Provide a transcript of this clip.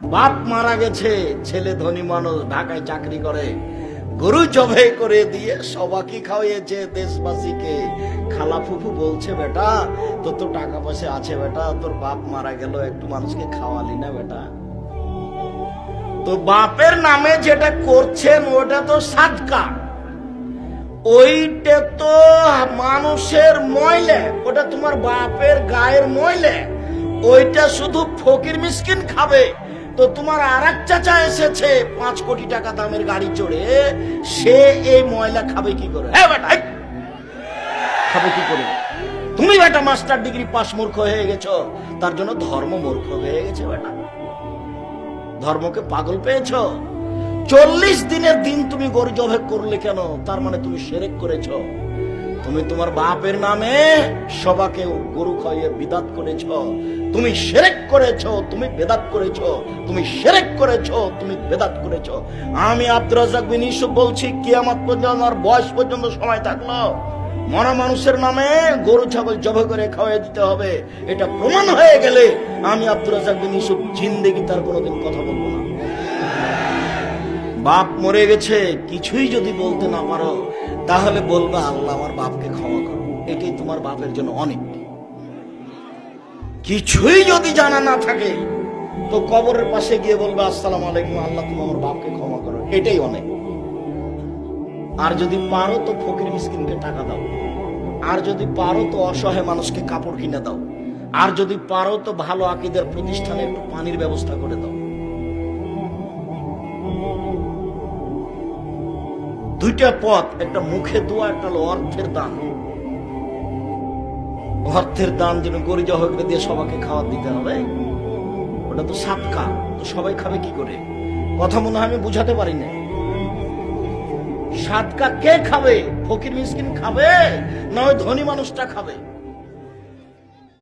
বাপ মারা গেছে, ছেলে ধনী মানুষ, ঢাকায় চাকরি করে, গরু জবাই করে দিয়ে সবাইকে খাওয়াইয়েছে দেশবাসীকে। খালা ফুফু বলছে, বেটা তোর তো টাকা পয়সা আছে বেটা, তোর বাপ মারা গেল, একটু মানুষকে খাওয়ালি না বেটা? তো বাপের নামে যেটা করছেন ওটা তো সাদকা, ওইটা তো মানুষের ময়লা, ওটা তোমার বাপের গায়ের ময়লা, ওইটা শুধু ফকির মিসকিন খাবে। তো তোমার আর এক চাচা এসেছে 5 কোটি টাকা দামের গাড়ি চড়ে, সে এই ময়লা খাবে কি করে? হ্যাঁ বেটা, খাবে কি করে? তুমি বেটা মাস্টার ডিগ্রি পাস মূর্খ হয়ে গেছো, তার জন্য ধর্ম মূর্খ হয়ে গেছে বেটা। ধর্মকে পাগল পেয়েছ। 40 দিনের দিন তুমি গরু জবাই করলে কেন? তার মানে তুমি শিরক করেছো। তুমি তোমার বাপের নামে সবাকে গরু খাইয়ে বিদাত করেছো। তুমি শিরক করেছো, তুমি বেদাত করেছো, তুমি শিরক করেছো, তুমি বেদাত করেছো। আমি আব্দুর রাজ্জাক বিন ইউসুফ বলছি, কিয়ামত পর্যন্ত আর বয়স পর্যন্ত সময় থাকলো মরা মানুষের নামে গরু ছাগল জবাই করে খাওয়াই দিতে হবে। এটা প্রমাণ হয়ে গেলে আমি আব্দুর রাজ্জাক বিন ইউসুফ জিন্দেগি তার কোনোদিন কথা বলবো না। বাপ মরে গেছে, কিছুই যদি বলতে না পারো তাহলে বলবে আল্লাহ আমার বাপকে ক্ষমা করো, এটাই তোমার বাপের জন্য অনেক। কিছুই যদি জানা না থাকে তো কবরের পাশে গিয়ে বলবে আসসালামু আলাইকুম, আল্লাহ তুমি আমার বাপকে ক্ষমা করো, এটাই অনেক। আর যদি পারো তো ফকির মিসকিনকে টাকা দাও, আর যদি পারো তো অসহায় মানুষকে কাপড় কিনে দাও, আর যদি পারো তো ভালো আকীদার প্রতিষ্ঠানে একটু পানির ব্যবস্থা করে দাও। দুইটা পথ, একটা মুখে দোয়া, একটা হলো অর্থের দান। অর্থের দান যেন গরু জবাই করে দিয়ে সবাইকে খাওয়া দিতে হবে, ওটা তো সাদকা। তো সবাই খাবে কি করে? কথা মনে হয় আমি বুঝাতে পারি না। সাদকা কে খাবে? ফকির মিসকিন খাবে না ওই ধনী মানুষটা খাবে?